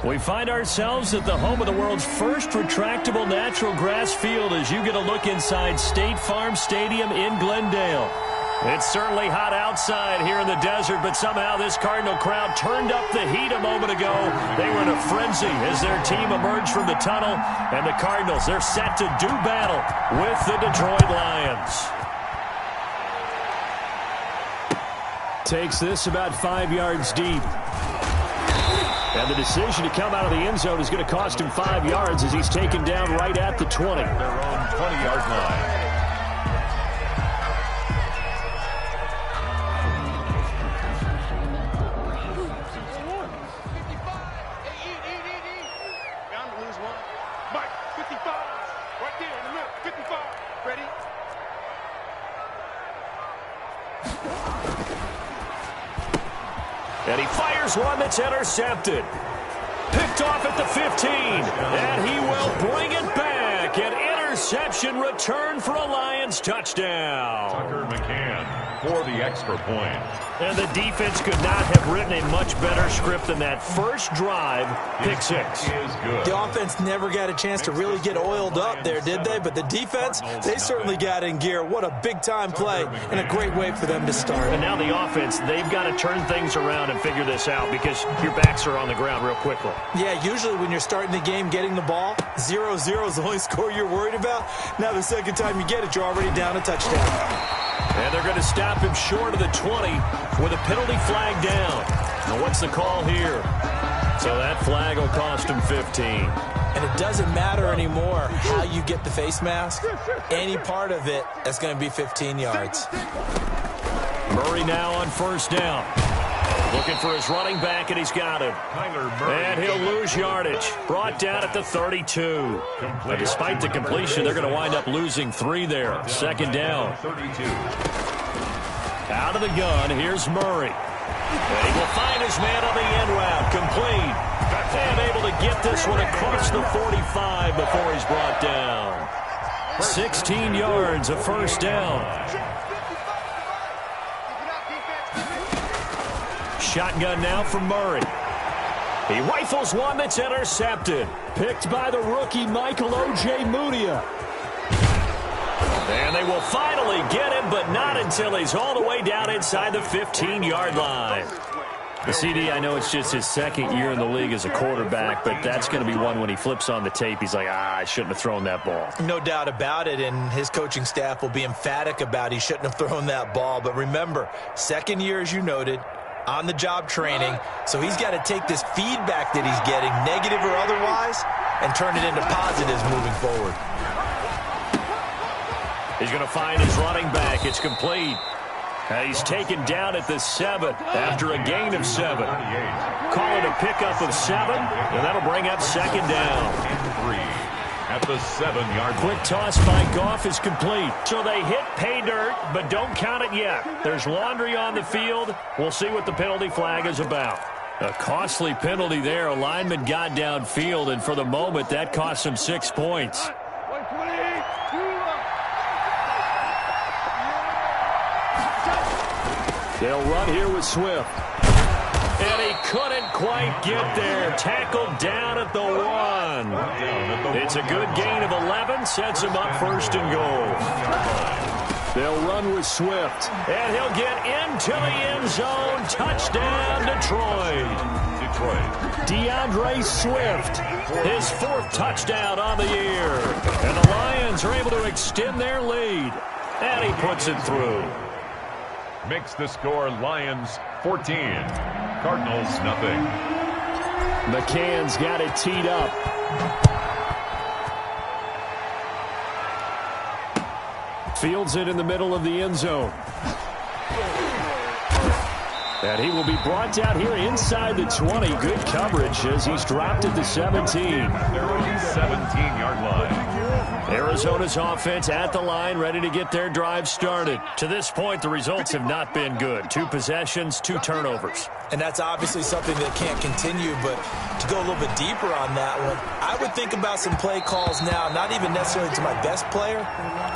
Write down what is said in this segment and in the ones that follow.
We find ourselves at the home of the world's first retractable natural grass field as you get a look inside State Farm Stadium in Glendale. It's certainly hot outside here in the desert, but somehow this Cardinal crowd turned up the heat a moment ago. They were in a frenzy as their team emerged from the tunnel, and the Cardinals, they're set to do battle with the Detroit Lions. Takes this about 5 yards deep. And the decision to come out of the end zone is going to cost him 5 yards as he's taken down right at the 20. Their own 20-yard line. Bound to lose one. Mike, 55. Right there in the middle. 55. Ready? And he fires one that's intercepted. Picked off at the 15. And he will bring it back. An interception return for a Lions touchdown. Tucker McCann for the extra point. And the defense could not have written a much better script than that first drive, pick six. Is good. The offense never got a chance to really get oiled up there, did they? But the defense, they certainly got in gear. What a big-time play and a great way for them to start. And now the offense, they've got to turn things around and figure this out because your backs are on the ground real quickly. Yeah, usually when you're starting the game, getting the ball, 0-0 is the only score you're worried about. Now the second time you get it, you're already down a touchdown. And they're going to stop him short of the 20 with a penalty flag down. Now what's the call here? So that flag will cost him 15. And it doesn't matter anymore how you get the face mask. Any part of it, that's going to be 15 yards. Murray now on first down. Looking for his running back, and he's got him. And he'll lose yardage. Brought down at the 32. But despite the completion, they're going to wind up losing 3 there. Second down. 32. Out of the gun, here's Murray. And he will find his man on the end route. Complete. And able to get this one across the 45 before he's brought down. 16 yards, a first down. Shotgun now from Murray. He rifles one that's intercepted. Picked by the rookie Michael O.J. Mudia. And they will finally get him, but not until he's all the way down inside the 15-yard line. The CD, I know it's just his second year in the league as a quarterback, but that's going to be one when he flips on the tape. He's like, I shouldn't have thrown that ball. No doubt about it, and his coaching staff will be emphatic about he shouldn't have thrown that ball. But remember, second year, as you noted, on-the-job training, so he's got to take this feedback that he's getting, negative or otherwise, and turn it into positives moving forward. He's going to find his running back. It's complete. And he's taken down at the 7 after a gain of 7. Call it a pickup of 7, and that'll bring up second down. 3 at the 7-yard line. Quick toss by Goff is complete. So they hit pay dirt, but don't count it yet. There's laundry on the field. We'll see what the penalty flag is about. A costly penalty there. A lineman got downfield, and for the moment, that cost him 6 points. They'll run here with Swift. And he couldn't quite get there. Tackled down at the 1. It's a good gain of 11. Sets him up first and goal. They'll run with Swift. And he'll get into the end zone. Touchdown, Detroit. DeAndre Swift, his 4th touchdown on the year. And the Lions are able to extend their lead. And he puts it through. Makes the score Lions 14. Cardinals nothing. McCann's got it teed up. Fields it in the middle of the end zone. And he will be brought down here inside the 20. Good coverage as he's dropped at the 17. Their own 17-yard line. Arizona's offense at the line, ready to get their drive started. To this point, the results have not been good. 2 possessions, 2 turnovers. And that's obviously something that can't continue, but to go a little bit deeper on that one, I would think about some play calls now, not even necessarily to my best player,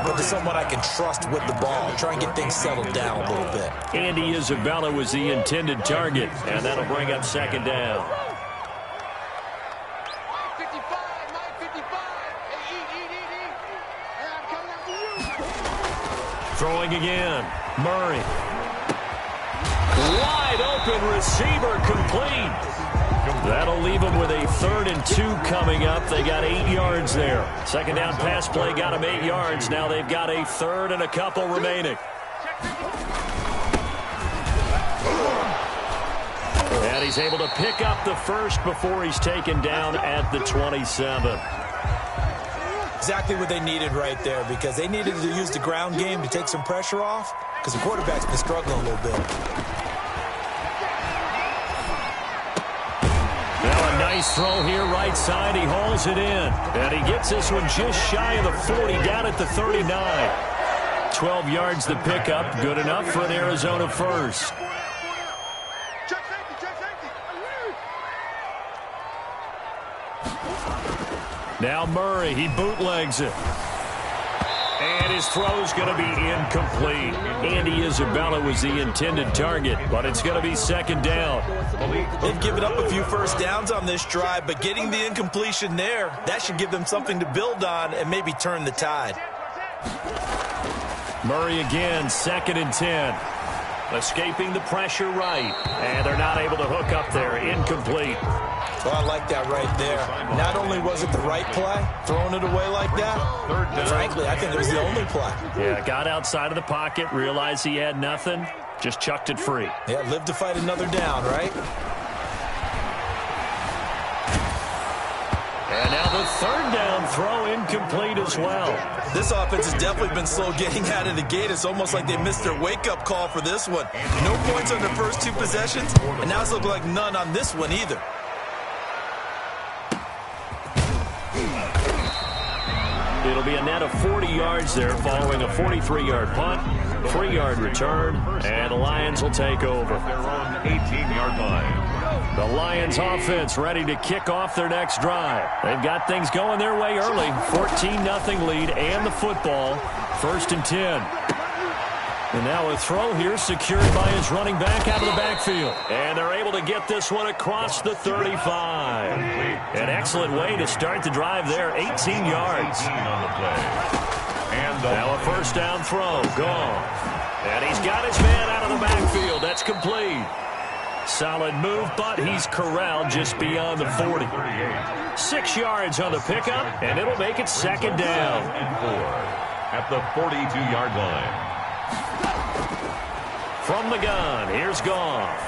but to someone I can trust with the ball. Try and get things settled down a little bit. Andy Isabella was the intended target, and that'll bring up second down. Throwing again. Murray. Wide open receiver, complete. That'll leave them with a 3rd and 2 coming up. They got 8 yards there. Second down pass play got them 8 yards. Now they've got a 3rd and a couple remaining. And he's able to pick up the first before he's taken down at the 27. Exactly what they needed right there, because they needed to use the ground game to take some pressure off, because the quarterback's been struggling a little bit. Now a nice throw here right side. He hauls it in. And he gets this one just shy of the 40, down at the 39. 12 yards the pickup. Good enough for an Arizona first. Now Murray, he bootlegs it. And his throw's going to be incomplete. Andy Isabella was the intended target, but it's going to be second down. They've given up a few first downs on this drive, but getting the incompletion there, that should give them something to build on and maybe turn the tide. Murray again, 2nd and 10. Escaping the pressure right. And they're not able to hook up there. Incomplete. Well, I like that right there. Not only was it the right play, throwing it away like that, frankly, I think it was the only play. Yeah, got outside of the pocket, realized he had nothing, just chucked it free. Yeah, live to fight another down, right? And now the 3rd down throw incomplete as well. This offense has definitely been slow getting out of the gate. It's almost like they missed their wake-up call for this one. No points on their first 2 possessions, and now it's looking like none on this one either. It'll be a net of 40 yards there following a 43-yard punt, 3-yard return, and the Lions will take over. Their own 18-yard line. The Lions offense ready to kick off their next drive. They've got things going their way early. 14-0 lead and the football. 1st and 10. And now a throw here secured by his running back out of the backfield. And they're able to get this one across the 35. An excellent way to start the drive there. 18 yards. 18 on the play. And now a 1st down throw. Gone. And he's got his man out of the backfield. That's complete. Solid move, but he's corralled just beyond the 40. 6 yards on the pickup, and it'll make it second down. And 4 at the 42-yard line. From the gun, here's Goff.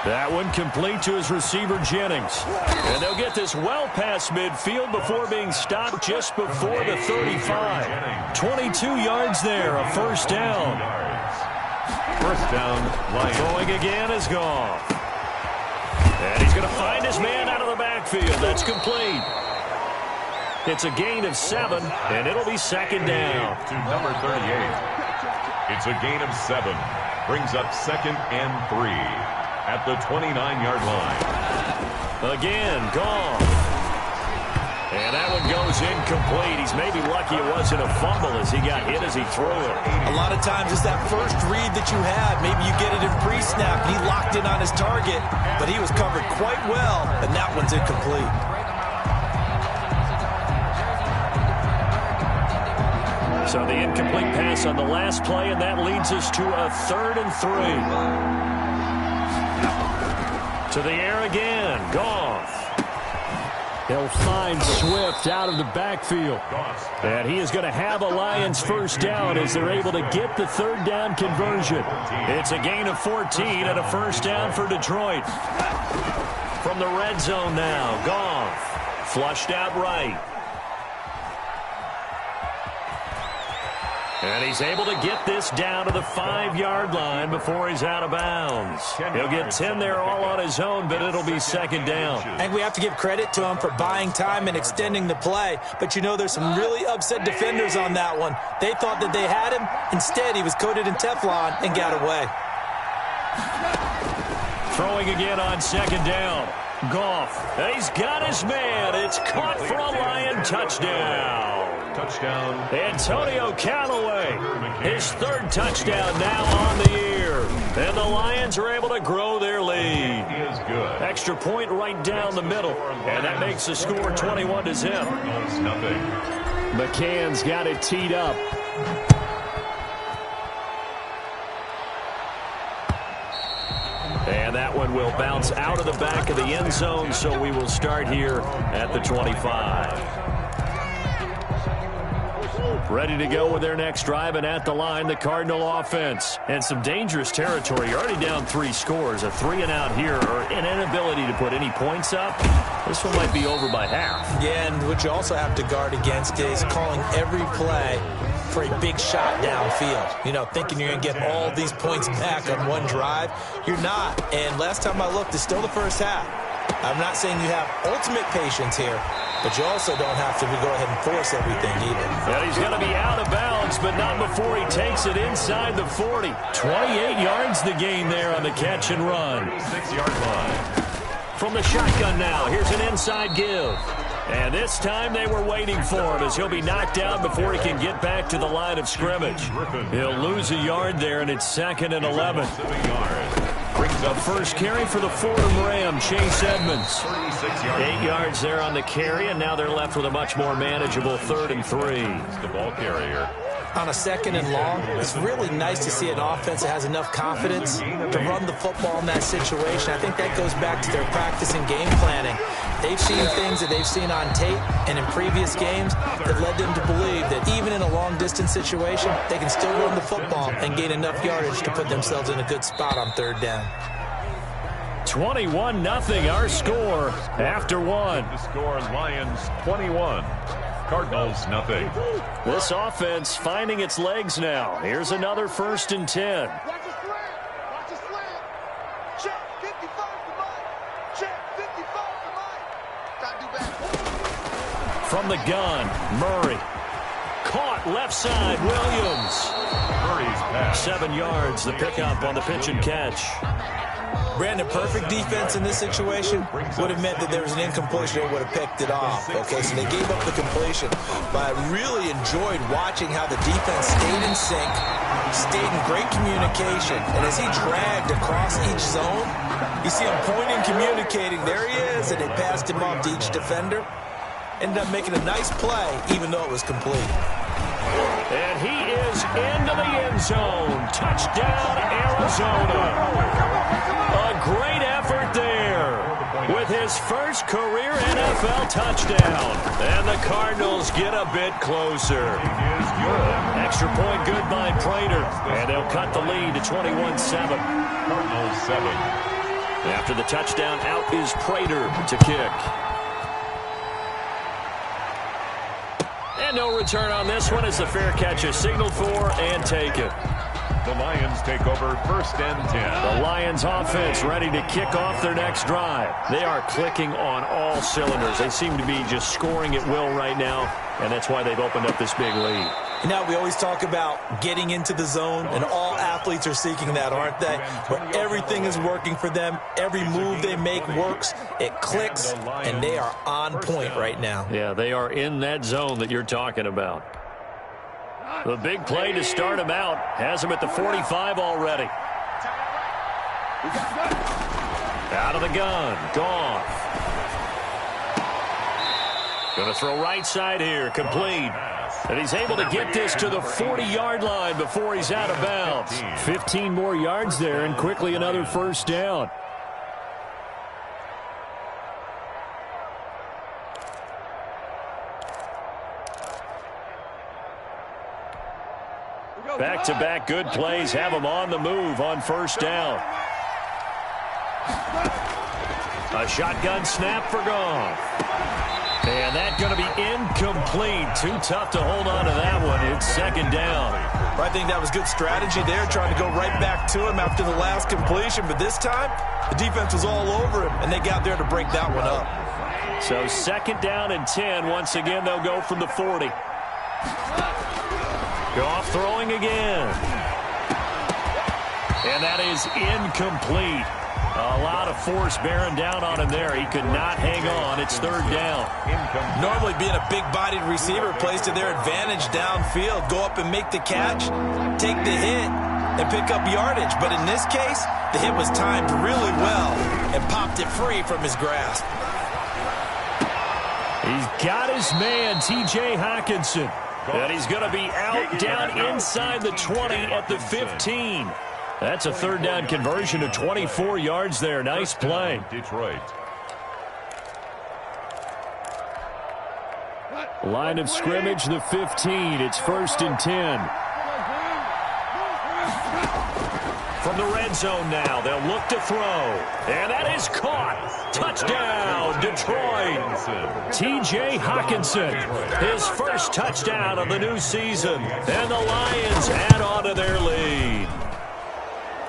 That one complete to his receiver, Jennings. And they'll get this well past midfield before being stopped just before the 35. 22 yards there, a 1st down. 1st down, Lions. Throwing again is Goff. And he's going to find his man out of the backfield. That's complete. It's a gain of 7, and it'll be second down. To number 38. It's a gain of 7. Brings up 2nd and 3 at the 29-yard line. Again, Goff. And that one goes incomplete. He's maybe lucky it wasn't a fumble as he got hit as he threw it. A lot of times it's that first read that you had. Maybe you get it in pre-snap. He locked in on his target, but he was covered quite well, and that one's incomplete. So the incomplete pass on the last play, and that leads us to a 3rd and 3. To the air again, Goff. They'll find Swift out of the backfield. And he is going to have a Lions 1st down as they're able to get the 3rd down conversion. It's a gain of 14 and a 1st down for Detroit. From the red zone now, Goff. Flushed out right. And he's able to get this down to the 5-yard line before he's out of bounds. He'll get 10 there all on his own, but it'll be second down. I think we have to give credit to him for buying time and extending the play. But, you know, there's some really upset defenders on that one. They thought that they had him. Instead, he was coated in Teflon and got away. Throwing again on second down. Goff. He's got his man. It's caught for a Lion touchdown. Touchdown. Antonio Callaway, his 3rd touchdown now on the year. And the Lions are able to grow their lead. He is good. Extra point right down the middle. And that makes the score 21-0. Nothing. McCann's got it teed up. And that one will bounce out of the back of the end zone, so we will start here at the 25. Ready to go with their next drive, and at the line, the Cardinal offense. And some dangerous territory. You're already down 3 scores. A 3-and-out here, or an inability to put any points up. This one might be over by half. Yeah, and what you also have to guard against is calling every play for a big shot downfield. You know, thinking you're going to get all these points back on one drive. You're not. And last time I looked, it's still the first half. I'm not saying you have ultimate patience here, but you also don't have to go ahead and force everything either. And he's going to be out of bounds, but not before he takes it inside the 40. 28 yards the gain there on the catch and run. 6-yard line. From the shotgun now, here's an inside give. And this time they were waiting for him as he'll be knocked down before he can get back to the line of scrimmage. He'll lose a yard there, and it's 2nd and 11. 7 yards. The first carry for the Fordham Ram, Chase Edmonds. 36 yards. 8 yards there on the carry, and now they're left with a much more manageable 3rd and 3. The ball carrier. On a 2nd and long, it's really nice to see an offense that has enough confidence to run the football in that situation. I think that goes back to their practice and game planning. They've seen things that they've seen on tape and in previous games that led them to believe that even in a long-distance situation, they can still run the football and gain enough yardage to put themselves in a good spot on 3rd down. 21-0 our score after 1. The score, Lions 21. Cardinals nothing. This offense finding its legs now. Here's another 1st and 10. Watch the slant. Watch the slant. Check 55 to Mike. Check 55 to Mike. Try to do back. From the gun, Murray. Caught left side, Williams. Murray's pass. 7 yards, the pickup on the pitch and catch. Brandon, perfect defense in this situation would have meant that there was an incompletion. They would have picked it off. Okay, so they gave up the completion. But I really enjoyed watching how the defense stayed in sync, stayed in great communication. And as he dragged across each zone, you see him pointing, communicating. There he is, and they passed him off to each defender. Ended up making a nice play, even though it was complete. And he is into the end zone. Touchdown, Arizona. A great effort there with his first career NFL touchdown. And the Cardinals get a bit closer. Extra point good by Prater. And they'll cut the lead to 21-7. Cardinals 7. After the touchdown, out is Prater to kick. And no return on this one as the fair catch is signaled for and taken. The Lions take over 1st and 10. The Lions offense ready to kick off their next drive. They are clicking on all cylinders. They seem to be just scoring at will right now, and that's why they've opened up this big lead. Now, we always talk about getting into the zone, and all athletes are seeking that, aren't they? Where everything is working for them, every move they make works, it clicks, and they are on point right now. Yeah, they are in that zone that you're talking about. The big play to start him out has him at the 45 already. Out of the gun, Goff. Going to throw right side here, complete. And he's able to get this to the 40-yard line before he's out of bounds. 15 more yards there, and quickly another 1st down. Back-to-back good plays have him on the move on 1st down. A shotgun snap for Goff. And that's going to be incomplete. Too tough to hold on to that one. It's 2nd down. I think that was good strategy there, trying to go right back to him after the last completion. But this time, the defense was all over him, and they got there to break that one up. So 2nd down and 10. Once again, they'll go from the 40. Goff throwing again. And that is incomplete. A lot of force bearing down on him there. He could not hang on. It's 3rd down. Normally being a big-bodied receiver plays to their advantage downfield. Go up and make the catch, take the hit, and pick up yardage. But in this case, the hit was timed really well and popped it free from his grasp. He's got his man, T.J. Hawkinson. And he's going to be out down inside the 20 at the 15. That's a third down conversion of 24 yards there. Nice play. Detroit. Line of scrimmage, the 15. It's 1st and 10. From the red zone now, they'll look to throw. And that is caught. Touchdown, Detroit. T.J. Hawkinson, his first touchdown of the new season. And the Lions add on to their lead.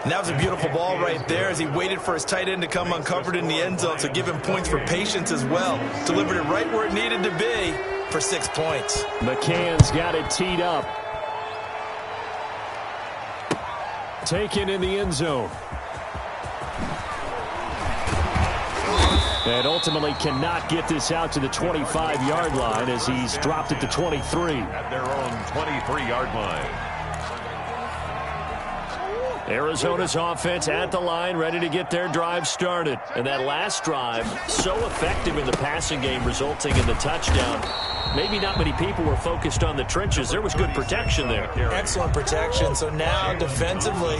And that was a beautiful ball right there as he waited for his tight end to come uncovered in the end zone, so give him points for patience as well. Delivered it right where it needed to be for 6 points. McCann's got it teed up. Taken in the end zone. And ultimately cannot get this out to the 25-yard line as he's dropped it to 23. At their own 23-yard line. Arizona's offense at the line, ready to get their drive started. And that last drive, so effective in the passing game, resulting in the touchdown. Maybe not many people were focused on the trenches. There was good protection there. Excellent protection. So now, defensively,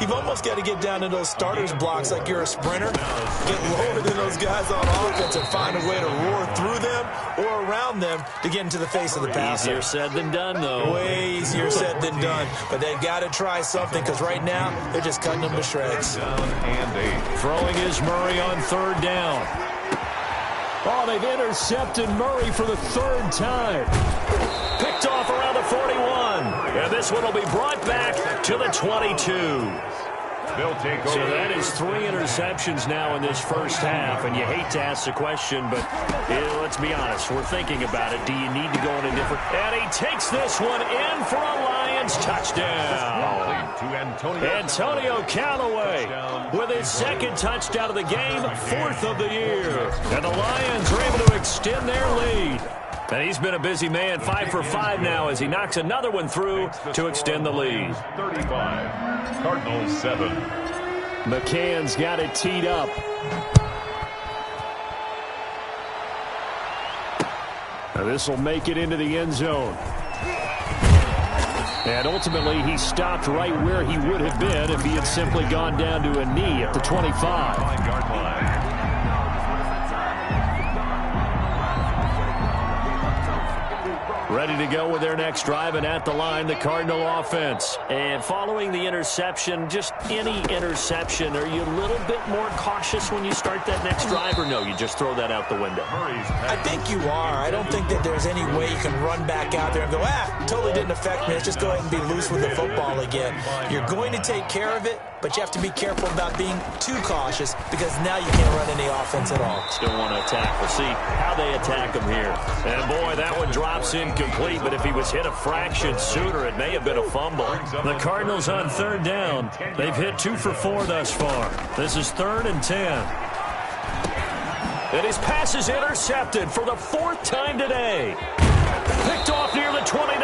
you've almost got to get down to those starters blocks like you're a sprinter. Get lower than those guys on offense and find a way to roar through them or around them to get into the face of the passer. Easier said than done, though. Way easier said than done. But they've got to try something because right now, they're just cutting them to shreds. Throwing is Murray on 3rd down. Oh, they've intercepted Murray for the 3rd time. Picked off around the 41. And this one will be brought back to the 22. They'll take over. So that is 3 interceptions now in this first half. And you hate to ask the question, but let's be honest. We're thinking about it. Do you need to go in a different... And he takes this one in for a Lions touchdown. To Antonio Callaway with his 2nd touchdown of the game, 4th of the year. And the Lions are able to extend their lead. And he's been a busy man, 5 for 5 now as he knocks another one through to extend the lead. 35. Cardinals 7. McCann's got it teed up. Now this will make it into the end zone. And ultimately, he stopped right where he would have been if he had simply gone down to a knee at the 25. 5-yard line. Ready to go with their next drive, and at the line, the Cardinal offense. And following the interception, just any interception, are you a little bit more cautious when you start that next drive, or no, you just throw that out the window? I think you are. I don't think that there's any way you can run back out there and go, totally didn't affect me. Let's just go ahead and be loose with the football again. You're going to take care of it, but you have to be careful about being too cautious because now you can't run any offense at all. Still want to attack. We'll see how they attack him here. And boy, that one drops incomplete, but if he was hit a fraction sooner, it may have been a fumble. The Cardinals on 3rd down. They've hit 2 for 4 thus far. This is 3rd and 10. And his pass is intercepted for the 4th time today. Picked off near the 29.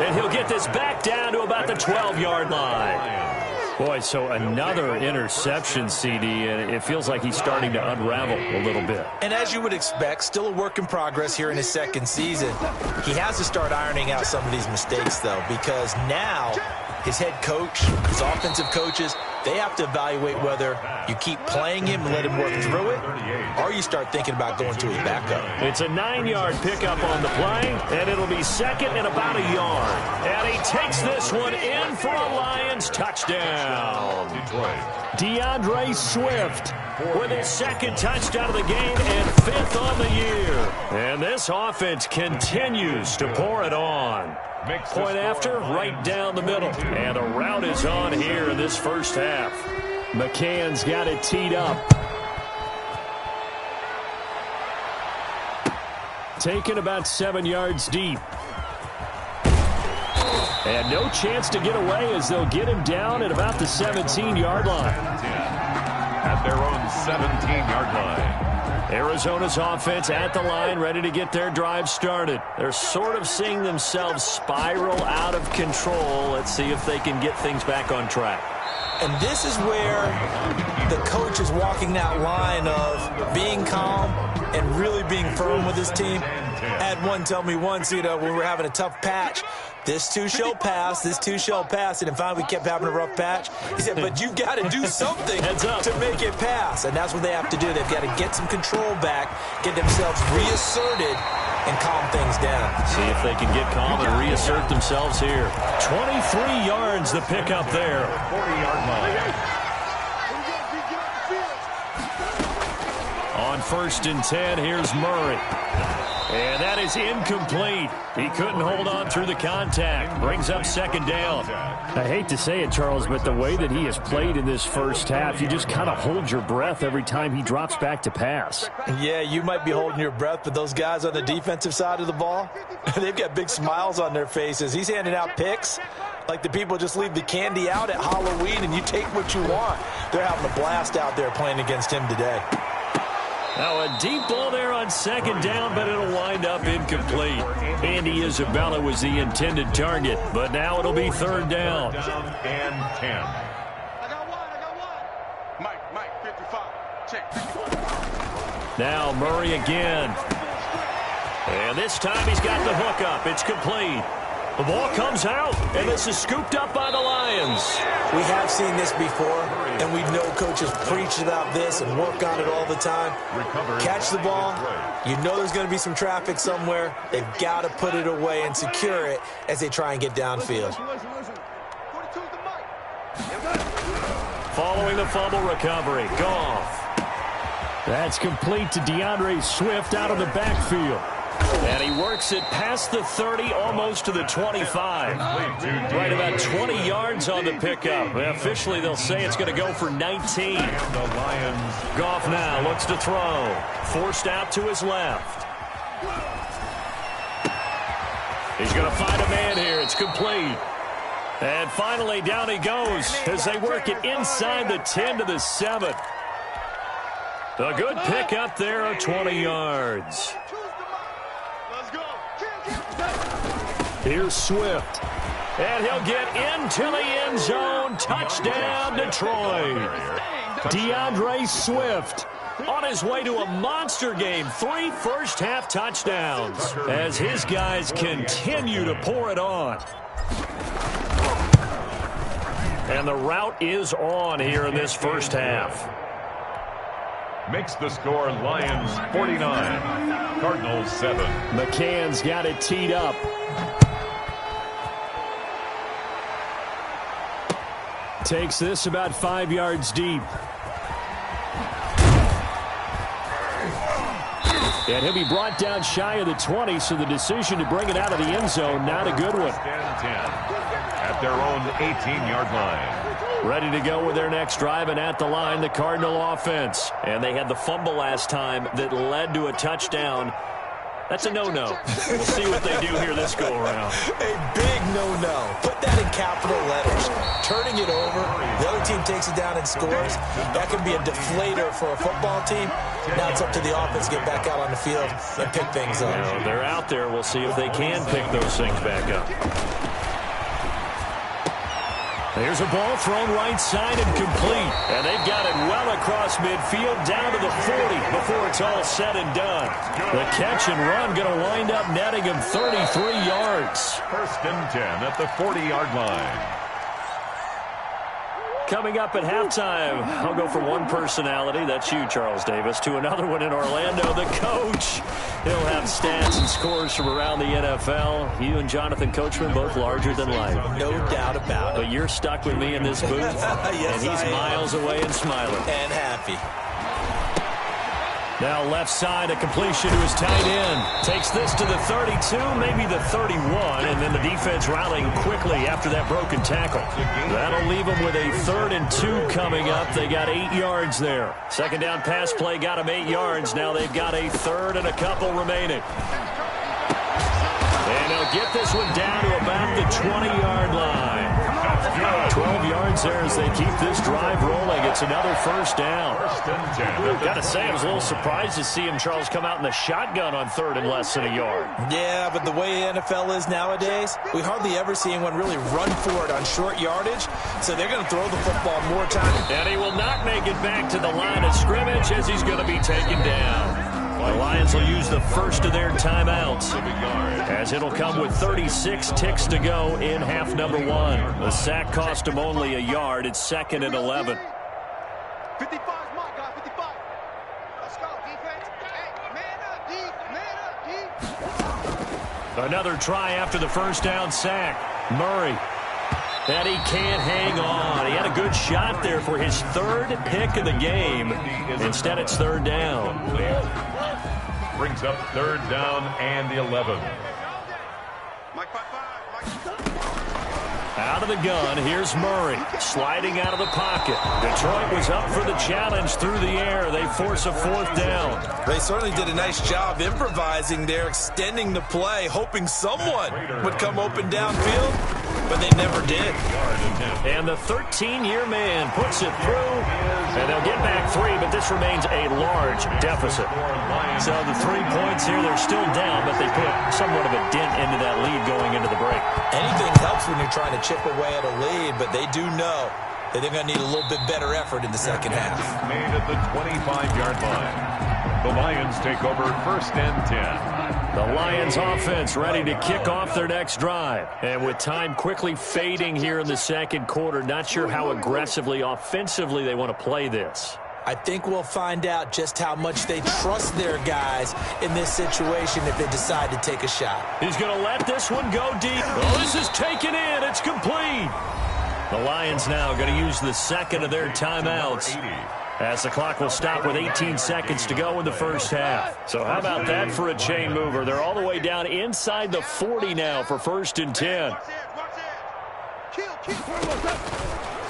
And he'll get this back down to about the 12-yard line. Boy, so another interception, CD, and it feels like he's starting to unravel a little bit. And as you would expect, still a work in progress here in his 2nd season. He has to start ironing out some of these mistakes, though, because now his head coach, his offensive coaches, they have to evaluate whether you keep playing him and let him work through it, or you start thinking about going to his backup. It's a 9-yard pickup on the play, and it'll be 2nd and about a yard. And he takes this one in for a Lions touchdown. DeAndre Swift with his 2nd touchdown of the game and 5th on the year. And this offense continues to pour it on. Point after, right down the middle. And the route is on here in this first half. McCann's got it teed up. Taken about 7 yards deep. And no chance to get away as they'll get him down at about the 17-yard line. At their own 17-yard line. Arizona's offense at the line, ready to get their drive started. They're sort of seeing themselves spiral out of control. Let's see if they can get things back on track. And this is where the coach is walking that line of being calm and really being firm with his team. I had one tell me once, when we were having a tough patch, this too shall pass, this too shall pass. And finally we kept having a rough patch. He said, but you've got to do something to make it pass. And that's what they have to do. They've got to get some control back, get themselves reasserted, and calm things down. See if they can get calm and reassert themselves here. 23 yards the pickup there. 40-yard line. On 1st and 10, here's Murray. And that is incomplete. He couldn't hold on through the contact. Brings up 2nd down. I hate to say it, Charles, but the way that he has played in this first half, you just kind of hold your breath every time he drops back to pass. Yeah, you might be holding your breath, but those guys on the defensive side of the ball, they've got big smiles on their faces. He's handing out picks like the people just leave the candy out at Halloween and you take what you want. They're having a blast out there playing against him today. Now a deep ball there on 2nd down, but it'll wind up incomplete. Andy Isabella was the intended target, but now it'll be 3rd down. Down and 10. I got one. Mike, 55. Check, 55. Now Murray again. And this time he's got the hook up. It's complete. The ball comes out, and this is scooped up by the Lions. We have seen this before, and we know coaches preach about this and work on it all the time. Catch the ball. You know there's going to be some traffic somewhere. They've got to put it away and secure it as they try and get downfield. Listen. 42's the mic. Following the fumble recovery, Goff. That's complete to DeAndre Swift out of the backfield. And he works it past the 30, almost to the 25. Right about 20 yards on the pickup. Officially, they'll say it's going to go for 19. The Lions. Goff now looks to throw. Forced out to his left. He's going to find a man here. It's complete. And finally, down he goes as they work it inside the 10 to the 7. A good pickup there of 20 yards. Here's Swift. And he'll get into the end zone. Touchdown, Detroit. DeAndre Swift on his way to a monster game. 3 first-half touchdowns as his guys continue to pour it on. And the route is on here in this first half. Makes the score Lions 49, Cardinals 7. McCann's got it teed up. Takes this about 5 yards deep. And he'll be brought down shy of the 20, so the decision to bring it out of the end zone, not a good one. Stand 10 at their own 18-yard line. Ready to go with their next drive, and at the line, the Cardinal offense. And they had the fumble last time that led to a touchdown. That's a no-no. We'll see what they do here this go-around. A big no-no. Put that in capital letters. Turning it over, the other team takes it down and scores. That can be a deflator for a football team. Now it's up to the offense to get back out on the field and pick things up. You know, they're out there. We'll see if they can pick those things back up. There's a ball thrown right side and complete. And they've got it well across midfield down to the 40 before it's all said and done. The catch and run going to wind up netting him 33 yards. 1st and 10 at the 40-yard line. Coming up at halftime, I'll go from one personality, that's you, Charles Davis, to another one in Orlando, the coach. He'll have stats and scores from around the NFL. You and Jonathan Coachman, both larger than life. No doubt about it. But you're stuck with me in this booth, yes, and he's miles away and smiling. And happy. Now left side, a completion to his tight end. Takes this to the 32, maybe the 31, and then the defense rallying quickly after that broken tackle. That'll leave them with a 3rd and 2 coming up. They got 8 yards there. Second down pass play got them 8 yards. Now they've got a 3rd and a couple remaining. And he'll get this one down to about the 20-yard line. 12 yards downs there as they keep this drive rolling. It's another first down. First and 10. Got to say, I was a little surprised to see him, Charles, come out in the shotgun on third and less than a yard. Yeah, but the way NFL is nowadays, we hardly ever see anyone really run for it on short yardage, so they're going to throw the football more times. And he will not make it back to the line of scrimmage as he's going to be taken down. The Lions will use the first of their timeouts as it'll come with 36 ticks to go in half number one. The sack cost him only a yard. It's 2nd and 11. 55 is my guy, 55. Let's go, defense. Hey, man up, D. Another try after the first down sack. Murray. And he can't hang on. He had a good shot there for his third pick of the game. Instead, it's third down. Brings up third down and 11. Mike 5-5. Out of the gun, here's Murray, sliding out of the pocket. Detroit was up for the challenge through the air. They force a fourth down. They certainly did a nice job improvising there, extending the play, hoping someone would come open downfield, but they never did. And the 13-year man puts it through, and they'll get back 3, but this remains a large deficit. So the 3 points here, they're still down, but they put somewhat of a dent into that lead going into the break. Anything helps when you're trying to chip away at a lead, but they do know that they're going to need a little bit better effort in the second half. Made at the 25-yard line. The Lions take over first and 10. The Lions offense ready to kick off their next drive. And with time quickly fading here in the second quarter, not sure how aggressively, offensively they want to play this. I think we'll find out just how much they trust their guys in this situation if they decide to take a shot. He's going to let this one go deep. Oh, this is taken in. It's complete. The Lions now going to use the second of their timeouts, as the clock will stop with 18 seconds to go in the first half. So how about that for a chain mover? They're all the way down inside the 40 now for first and 10.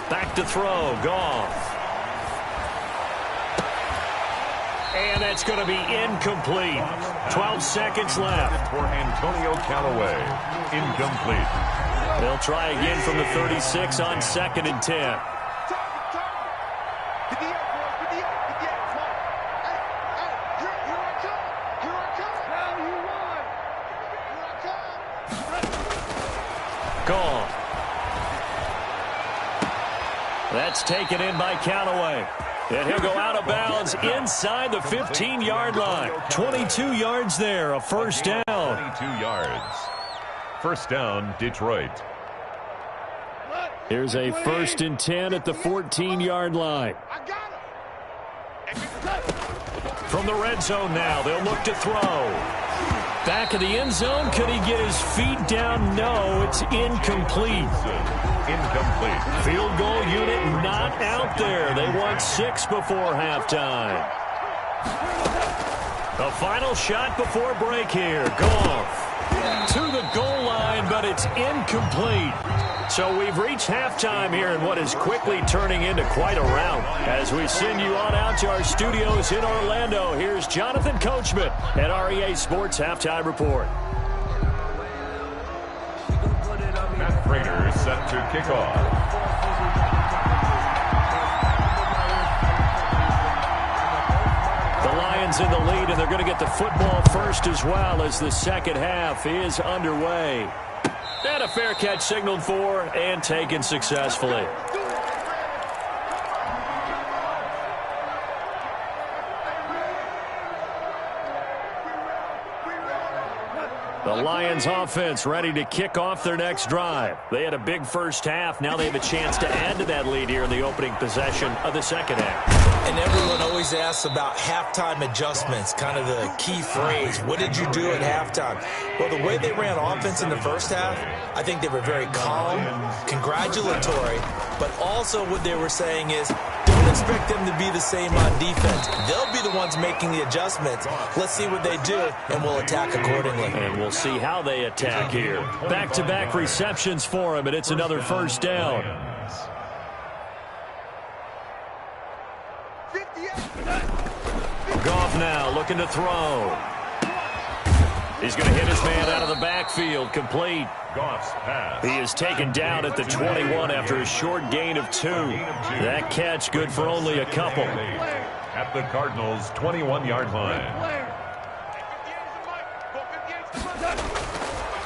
Back to throw. Goff. And that's going to be incomplete. 12 seconds left. For Antonio Callaway. Incomplete. They'll try again from the 36 on 2nd and 10. Gone. That's taken in by Callaway. And he'll go out of bounds inside the 15-yard line. 22 yards there, a first down. 22 yards. First down, Detroit. Here's a 1st and 10 at the 14-yard line. From the red zone now, they'll look to throw. Back of the end zone, could he get his feet down? No, it's incomplete. Incomplete. Field goal unit not out there. They want 6 before halftime. The final shot before break here. Goff to the goal line, but it's incomplete. So we've reached halftime here in what is quickly turning into quite a rout. As we send you on out to our studios in Orlando, here's Jonathan Coachman at REA Sports Halftime Report. Matt Prater is set to kick off. The Lions in the lead, and they're going to get the football first as well as the second half is underway. And a fair catch signaled for and taken successfully. The Lions offense ready to kick off their next drive. They had a big first half. Now they have a chance to add to that lead here in the opening possession of the second half. And everyone always asks about halftime adjustments, kind of the key phrase. What did you do at halftime? Well, the way they ran offense in the first half, I think they were very calm, congratulatory, but also what they were saying is, don't expect them to be the same on defense. They'll be the ones making the adjustments. Let's see what they do, and we'll attack accordingly. And we'll see how they attack here. Back-to-back receptions for him, and it's another first down. Goff now looking to throw. He's going to hit his man out of the backfield, complete. Goff's pass. He is taken down at the 21 after a short gain of 2. That catch good for only a couple. At the Cardinals' 21-yard line.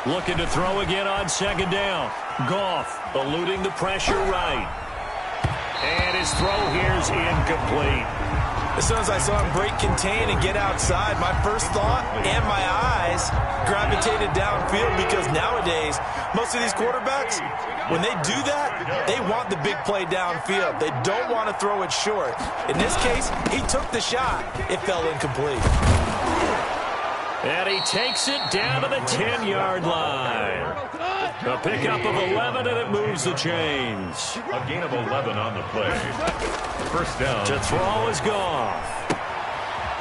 Looking to throw again on second down. Goff eluding the pressure right. And his throw here is incomplete. As soon as I saw him break contain and get outside, my first thought and my eyes gravitated downfield, because nowadays, most of these quarterbacks, when they do that, they want the big play downfield. They don't want to throw it short. In this case, he took the shot. It fell incomplete. And he takes it down to the 10-yard line. A pickup of 11, and it moves the chains. A gain of 11 on the play. First down. To throw is Goff.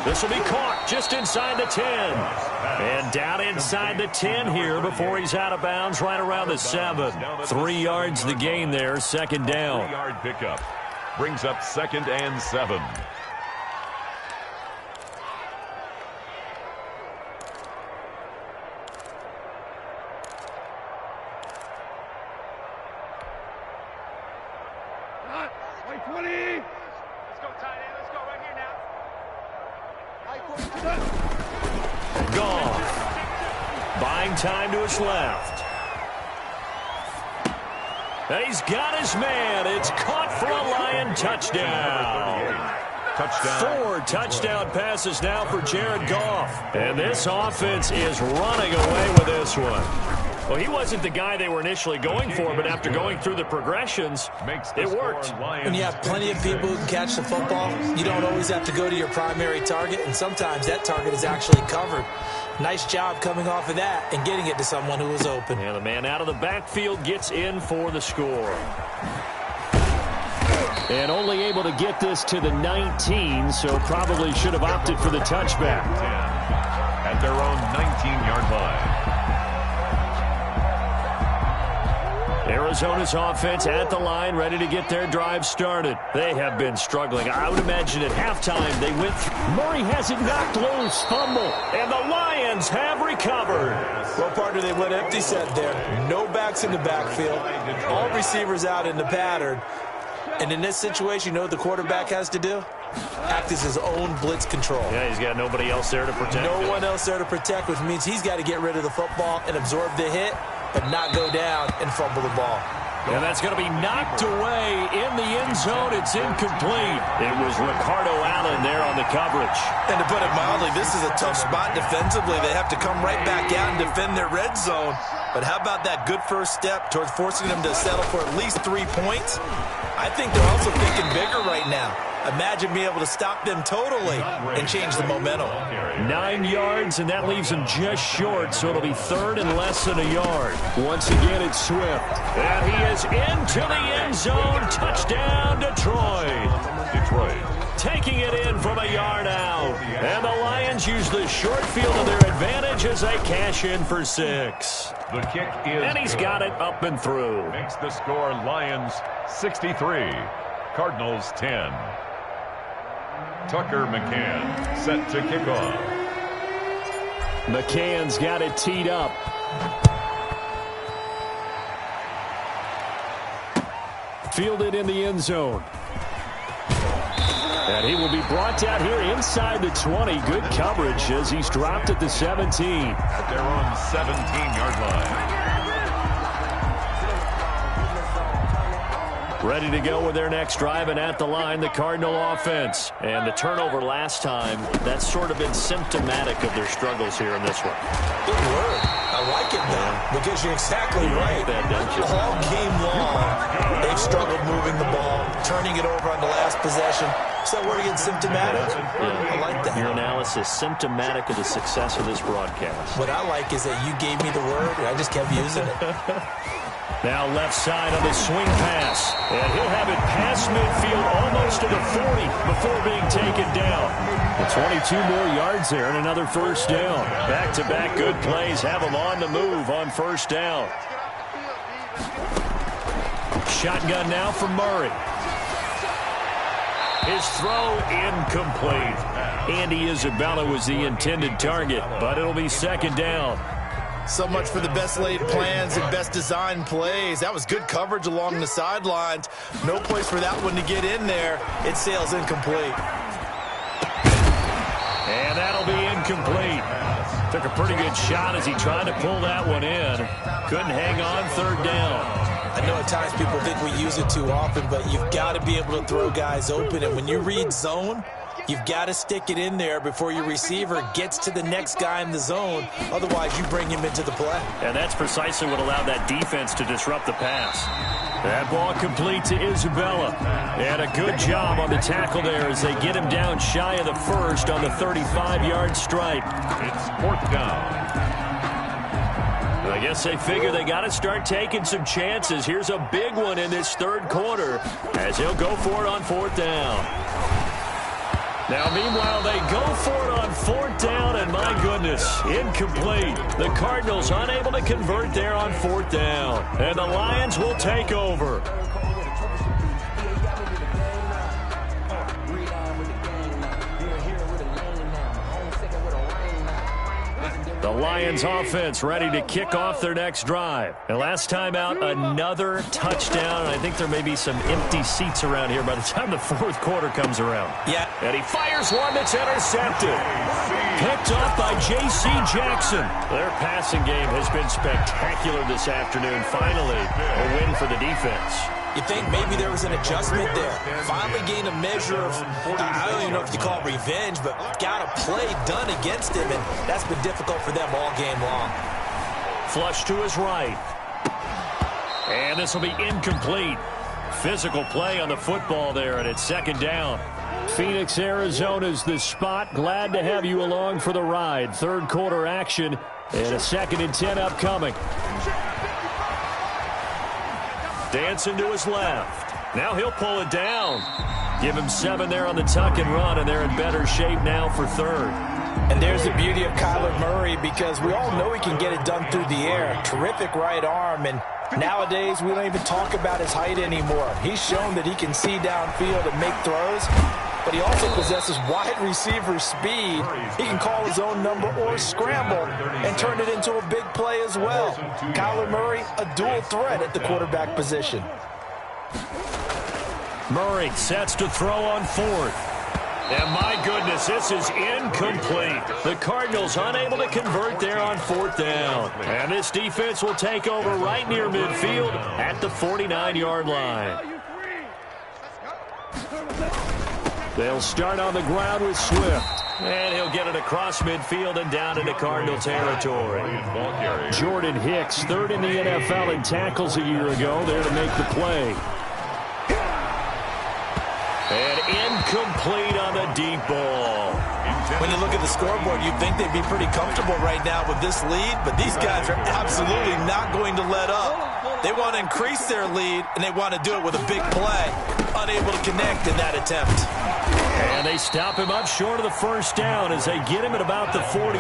This will be caught just inside the 10. And down inside the 10 here before he's out of bounds right around the 7. 3 yards the gain there, second down. 3-yard pickup. Brings up 2nd and 7. Time to his left. And he's got his man. It's caught for a Lion touchdown. Touchdown. 4 touchdown passes now for Jared Goff. And this offense is running away with this one. Well, he wasn't the guy they were initially going for, but after going through the progressions, it worked. When you have plenty of people who can catch the football, you don't always have to go to your primary target, and sometimes that target is actually covered. Nice job coming off of that and getting it to someone who was open. And the man out of the backfield gets in for the score. And only able to get this to the 19, so probably should have opted for the touchback. At their own 19-yard line. Arizona's offense at the line, ready to get their drive started. They have been struggling. I would imagine at halftime they went Murray has it knocked loose, fumble, and the Lions have recovered. Well, partner, they went empty set there. No backs in the backfield. All receivers out in the pattern. And in this situation, you know what the quarterback has to do? Act as his own blitz control. Yeah, he's got nobody else there to protect. No one else there to protect, which means he's got to get rid of the football and absorb the hit, but not go down and fumble the ball. And that's going to be knocked away in the end zone. It's incomplete. It was Ricardo Allen there on the coverage. And to put it mildly, this is a tough spot defensively. They have to come right back out and defend their red zone. But how about that good first step towards forcing them to settle for at least 3 points? I think they're also thinking bigger right now. Imagine being able to stop them totally and change the momentum. 9 yards, and that leaves him just short, so it'll be 3rd and less than a yard. Once again, it's Swift. And he is into the end zone. Touchdown, Detroit. Taking it in from a yard out. And the Lions use the short field to their advantage as they cash in for 6. The kick is And he's got it up and through. Makes the score Lions 63, Cardinals 10. Tucker McCann set to kick off. McCann's got it teed up. Fielded in the end zone. And he will be brought down here inside the 20. Good coverage as he's dropped at the 17. At their own 17-yard line. Ready to go with their next drive, and at the line, the Cardinal offense. And the turnover last time, that's sort of been symptomatic of their struggles here in this one. Good word. I like it now, because you're exactly right. That, don't you? All game long, they've struggled moving the ball, turning it over on the last possession. So we're getting symptomatic. Yeah. I like that. Your analysis symptomatic of the success of this broadcast. What I like is that you gave me the word, and I just kept using it. Now left side on the swing pass. And he'll have it past midfield almost to the 40 before being taken down. 22 more yards there and another first down. Back-to-back good plays have him on the move on first down. Shotgun now for Murray. His throw incomplete. Andy Isabella was the intended target, but it'll be second down. So much for the best laid plans and best design plays. That was good coverage along the sidelines. No place for that one to get in there. It sails incomplete. And that'll be incomplete. Took a pretty good shot as he tried to pull that one in. Couldn't hang on third down. I know at times people think we use it too often, but you've got to be able to throw guys open. And when you read zone, you've got to stick it in there before your receiver gets to the next guy in the zone. Otherwise, you bring him into the play. And that's precisely what allowed that defense to disrupt the pass. That ball complete to Isabella. And a good job on the tackle there as they get him down shy of the first on the 35-yard stripe. It's fourth down. I guess they figure they got to start taking some chances. Here's a big one in this third quarter as he'll go for it on fourth down. Now, meanwhile, they go for it on fourth down, and my goodness, incomplete. The Cardinals unable to convert there on fourth down, and the Lions will take over. The Lions offense ready to kick off their next drive. And last time out, another touchdown. And I think there may be some empty seats around here by the time the fourth quarter comes around. Yeah. And he fires one that's intercepted. Picked off by J.C. Jackson. Their passing game has been spectacular this afternoon. Finally, a win for the defense. You think maybe there was an adjustment there. Finally gained a measure of, I don't even know if you call it revenge, but got a play done against him, and that's been difficult for them all game long. Flush to his right. And this will be incomplete. Physical play on the football there, and it's second down. Phoenix, Arizona's the spot. Glad to have you along for the ride. Third quarter action, and a 2nd and 10 upcoming. Dancing to his left. Now he'll pull it down. Give him 7 there on the tuck and run, and they're in better shape now for third. And there's the beauty of Kyler Murray, because we all know he can get it done through the air. Terrific right arm, and nowadays we don't even talk about his height anymore. He's shown that he can see downfield and make throws, but he also possesses wide receiver speed. He can call his own number or scramble and turn it into a big play as well. Kyler Murray, a dual threat at the quarterback position. Murray sets to throw on fourth. And my goodness, this is incomplete. The Cardinals unable to convert there on fourth down. And this defense will take over right near midfield at the 49-yard line. They'll start on the ground with Swift. And he'll get it across midfield and down into Cardinal territory. Jordan Hicks, 3rd in the NFL in tackles a year ago, there to make the play. And incomplete on the deep ball. When you look at the scoreboard, you'd think they'd be pretty comfortable right now with this lead, but these guys are absolutely not going to let up. They want to increase their lead, and they want to do it with a big play. Unable to connect in that attempt. And they stop him up short of the first down as they get him at about the 43.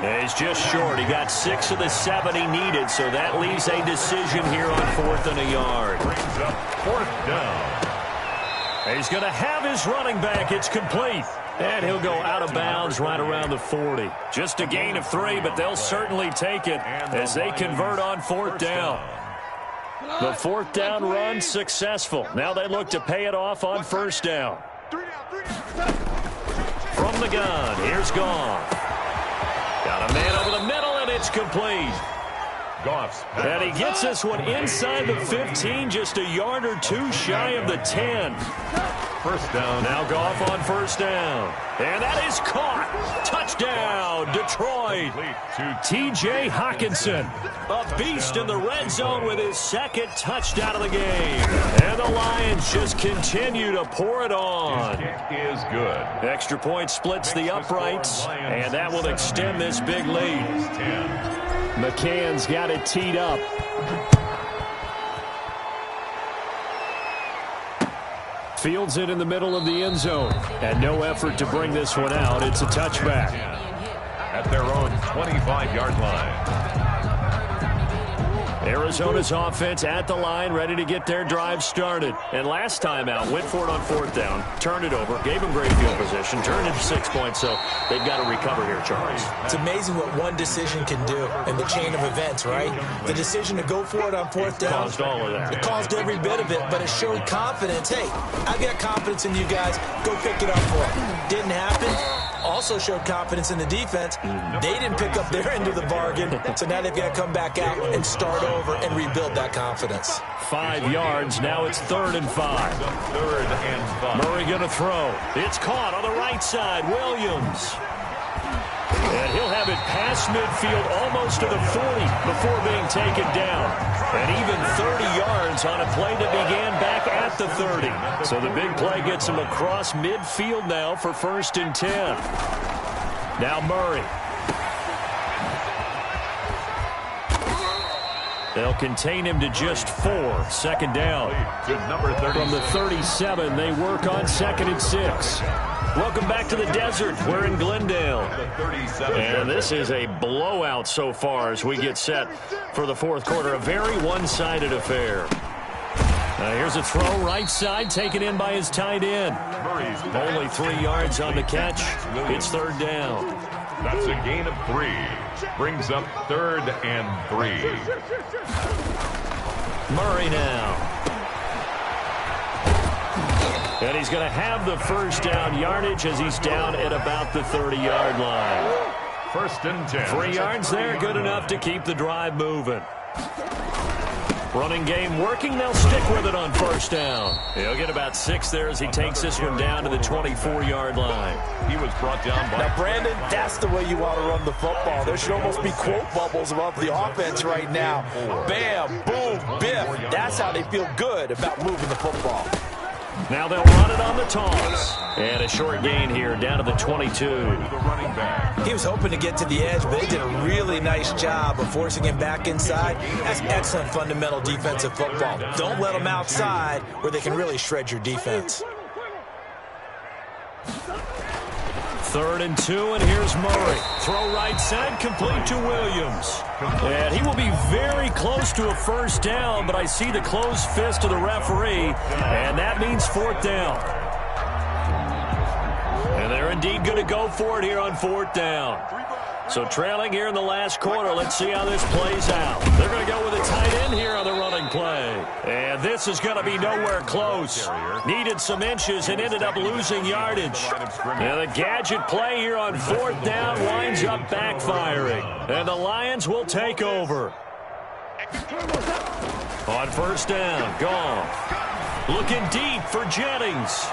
And he's just short. He got 6 of the 7 he needed, so that leaves a decision here on 4th and a yard. Brings up fourth down. He's going to have his running back. It's complete. And he'll go out of bounds right around the 40. Just a gain of 3, but they'll certainly take it as they convert on 4th down. The 4th down run successful. Now they look to pay it off on 1st down. From the gun, here's Goff. Got a man over the middle, and it's complete. And he gets this one inside the 15, just a yard or 2 shy of the 10. First down. Now Goff on 1st down. And that is caught. Touchdown, Detroit. T.J. Hockenson, a beast in the red zone with his 2nd touchdown of the game. And the Lions just continue to pour it on. His kick is good. Extra point splits the uprights, and that will extend this big lead. McCann's got it teed up. Fields it in the middle of the end zone. And no effort to bring this one out. It's a touchback. At their own 25-yard line. Arizona's offense at the line, ready to get their drive started. And last time out, went for it on fourth down, turned it over, gave them great field position, turned it 6 points, so they've got to recover here, Charles. It's amazing what one decision can do in the chain of events, right? The decision to go for it on fourth down. Caused all of that. It caused every bit of it, but it showed confidence. Hey, I've got confidence in you guys. Go pick it up for them. Didn't happen. Also showed confidence in the defense. They didn't pick up their end of the bargain, so now they've got to come back out and start over and rebuild that confidence. 5 yards. Now it's 3rd and 5. 3rd and 5. Murray going to throw. It's caught on the right side. Williams. And he'll have it past midfield almost to the 40 before being taken down. And even 30 yards on a play that began back at the 30. So the big play gets him across midfield now for 1st and 10. Now Murray. They'll contain him to just 4. 2nd down. To number 36. From the 37, they work on 2nd and 6. Welcome back to the desert. We're in Glendale. And this is a blowout so far as we get set for the 4th quarter. A very one-sided affair. Here's a throw right side, taken in by his tight end. Only 3 yards on the catch. It's 3rd down. That's a gain of 3. Brings up 3rd and 3. Murray now. And he's going to have the 1st down yardage as he's down at about the 30-yard line. 1st and 10. 3 yards there, good enough to keep the drive moving. Running game working. They'll stick with it on 1st down. He'll get about 6 there as he takes this one down to the 24-yard line. He was brought down by... Now, Brandon, that's the way you want to run the football. There should almost be quote bubbles above the offense right now. Bam, boom, biff. That's how they feel good about moving the football. Now they'll run it on the toss. And a short gain here down to the 22. He was hoping to get to the edge, but they did a really nice job of forcing him back inside. That's excellent fundamental defensive football. Don't let them outside where they can really shred your defense. 3rd and 2, and here's Murray. Throw right side, complete to Williams. And he will be very close to a 1st down, but I see the closed fist of the referee, and that means 4th down. And they're indeed going to go for it here on 4th down. So trailing here in the last quarter, let's see how this plays out. They're going to go with a tight end here on the running play. And this is going to be nowhere close. Needed some inches and ended up losing yardage. And the gadget play here on 4th down winds up backfiring. And the Lions will take over. On 1st down, Goff. Looking deep for Jennings.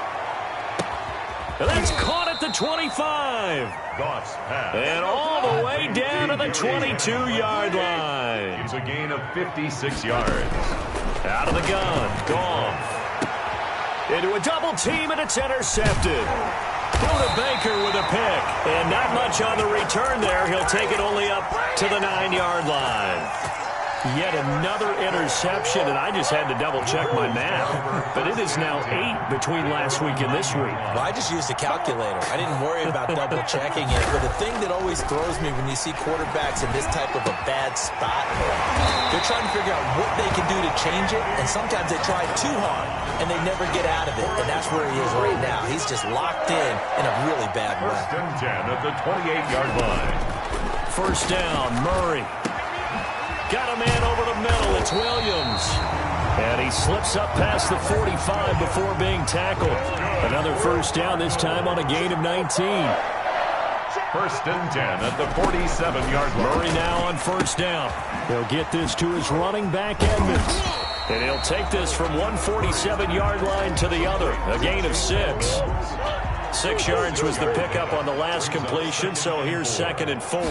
And that's caught at the 25. And all the way down to the 22-yard line. It's a gain of 56 yards. Out of the gun, Goff. Into a double team, and it's intercepted. Buda Baker with a pick. And not much on the return there. He'll take it only up to the 9-yard line. Yet another interception, and I just had to double-check my math. But it is now 8 between last week and this week. Well, I just used a calculator. I didn't worry about double-checking it. But the thing that always throws me when you see quarterbacks in this type of a bad spot, they're trying to figure out what they can do to change it, and sometimes they try too hard, and they never get out of it. And that's where he is right now. He's just locked in a really bad way. 1st and 10 at the 28-yard line. 1st down, Murray. Got a man over the middle. It's Williams. And he slips up past the 45 before being tackled. Another 1st down, this time on a gain of 19. 1st and 10 at the 47-yard line. Murray now on 1st down. He'll get this to his running back, Edmonds. And he'll take this from one 47-yard line to the other. A gain of 6. 6 yards was the pickup on the last completion, so here's 2nd and 4.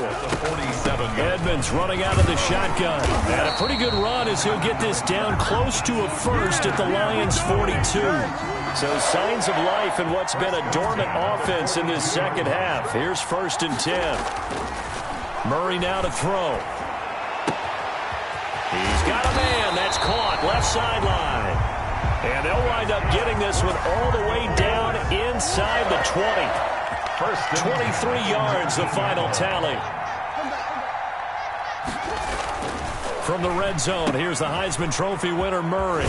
Edmonds running out of the shotgun. And a pretty good run as he'll get this down close to a 1st at the Lions' 42. So signs of life in what's been a dormant offense in this second half. Here's 1st and 10. Murray now to throw. He's got a man. That's caught. Left sideline. And they'll wind up getting this one all the way down inside the 20. 23 yards, the final tally. From the red zone, here's the Heisman Trophy winner, Murray.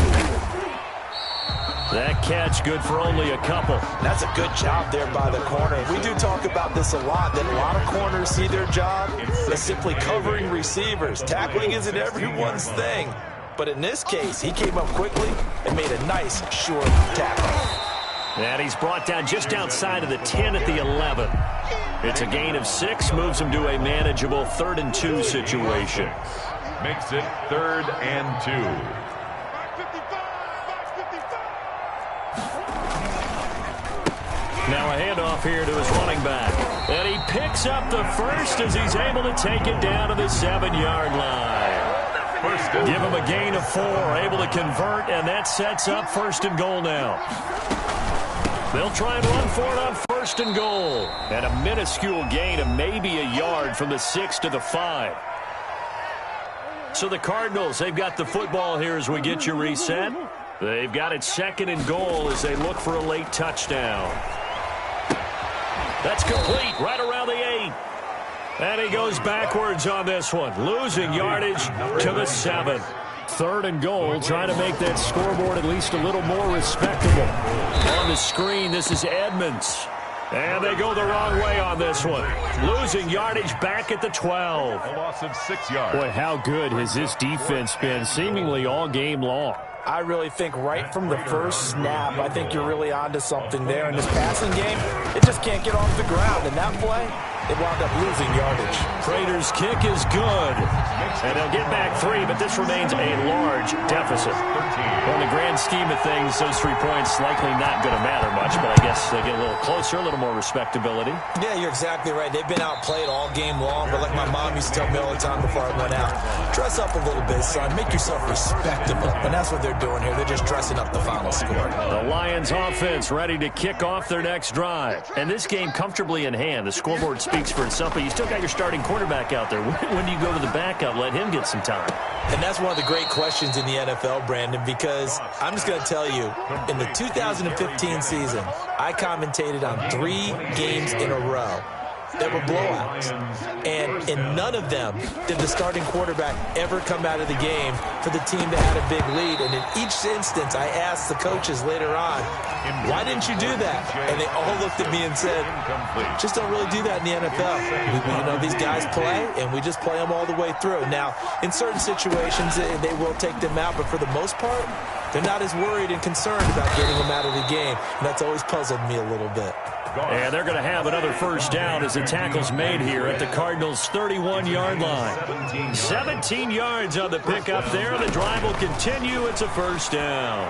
That catch good for only a couple. That's a good job there by the corner. We do talk about this a lot, that a lot of corners see their job as simply covering receivers. Tackling isn't everyone's thing. But in this case, he came up quickly and made a nice, short tackle. And he's brought down just outside of the 10 at the 11. It's a gain of 6, moves him to a manageable 3rd and 2 situation. Makes it 3rd and 2. Now a handoff here to his running back. And he picks up the first as he's able to take it down to the 7-yard line. Give him a gain of 4, able to convert, and that sets up 1st and goal now. They'll try and run for it on 1st and goal. And a minuscule gain of maybe a yard from the 6 to the 5. So the Cardinals, they've got the football here as we get you reset. They've got it 2nd and goal as they look for a late touchdown. That's complete right around the 8. And he goes backwards on this one, losing yardage to the 7. 3rd and goal, trying to make that scoreboard at least a little more respectable. On the screen, this is Edmonds. And they go the wrong way on this one. Losing yardage back at the 12. A loss of 6 yards. Boy, how good has this defense been seemingly all game long? I really think right from the first snap, I think you're really onto something there. In this passing game, it just can't get off the ground. And that play, it wound up losing yardage. Prater's kick is good. And they'll get back 3, but this remains a large deficit. Well, in the grand scheme of things, those 3 points likely not going to matter much, but I guess they get a little closer, a little more respectability. Yeah, you're exactly right. They've been outplayed all game long, but like my mom used to tell me all the time before I went out, dress up a little bit, son. Make yourself respectable. And that's what they're doing here. They're just dressing up the final score. The Lions offense ready to kick off their next drive. And this game comfortably in hand. The scoreboard speaks for itself, but you still got your starting quarterback out there. When do you go to the backup? Let him get some time. And that's one of the great questions in the NFL, Brandon, because I'm just going to tell you, in the 2015 season, I commentated on 3 games in a row that were blowouts. And in none of them did the starting quarterback ever come out of the game for the team that had a big lead. And in each instance, I asked the coaches later on, why didn't you do that? And they all looked at me and said, just don't really do that in the NFL. You know, these guys play, and we just play them all the way through. Now, in certain situations, they will take them out, but for the most part, they're not as worried and concerned about getting them out of the game. And that's always puzzled me a little bit. And they're going to have another first down as the tackle's made here at the Cardinals' 31-yard line. 17 yards on the pickup there. The drive will continue. It's a first down.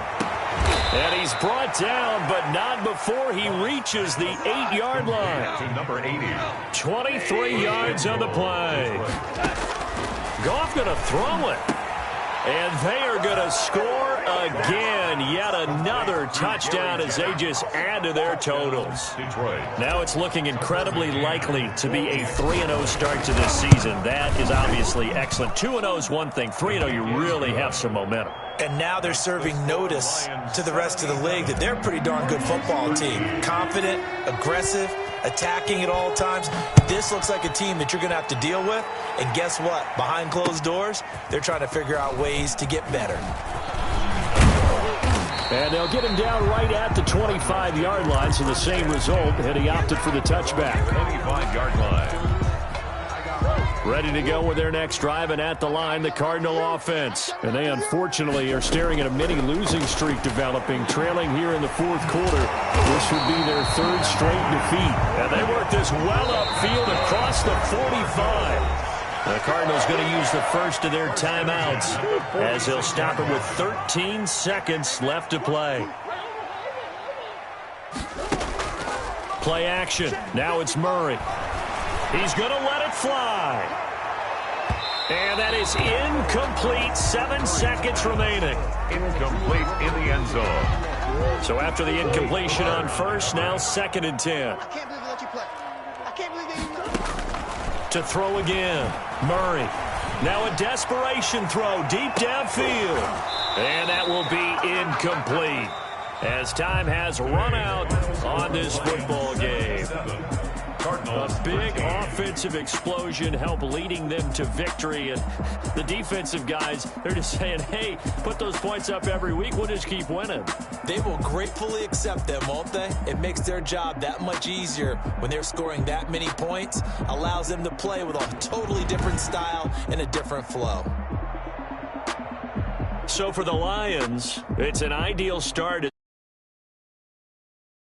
And he's brought down, but not before he reaches the 8-yard line. To number 80. 23 yards on the play. Goff going to throw it. And they are going to score again. Yet another touchdown as they just add to their totals. Detroit. Now it's looking incredibly likely to be a 3-0 start to this season. That is obviously excellent. 2-0 is one thing. 3-0, you really have some momentum. And now they're serving notice to the rest of the league that they're a pretty darn good football team. Confident, aggressive, attacking at all times. This looks like a team that you're going to have to deal with. And guess what? Behind closed doors, they're trying to figure out ways to get better. And they'll get him down right at the 25-yard line, so the same result, and he opted for the touchback. 25-yard line. Ready to go with their next drive, and at the line, the Cardinal offense. And they unfortunately are staring at a mini losing streak developing, trailing here in the 4th quarter. This would be their 3rd straight defeat. And they work this well upfield across the 45. The Cardinals going to use the first of their timeouts as they'll stop it with 13 seconds left to play. Play action. Now it's Murray. He's going to let it fly. And that is incomplete. 7 seconds remaining. Incomplete in the end zone. So after the incompletion on first, now 2nd and 10. I can't believe they let you play. I can't believe they even... To throw again. Murray. Now a desperation throw deep downfield. And that will be incomplete as time has run out on this football game. Cardinals. A big offensive explosion help leading them to victory. And the defensive guys, they're just saying, hey, put those points up every week. We'll just keep winning. They will gratefully accept them, won't they? It makes their job that much easier when they're scoring that many points. Allows them to play with a totally different style and a different flow. So for the Lions, it's an ideal start.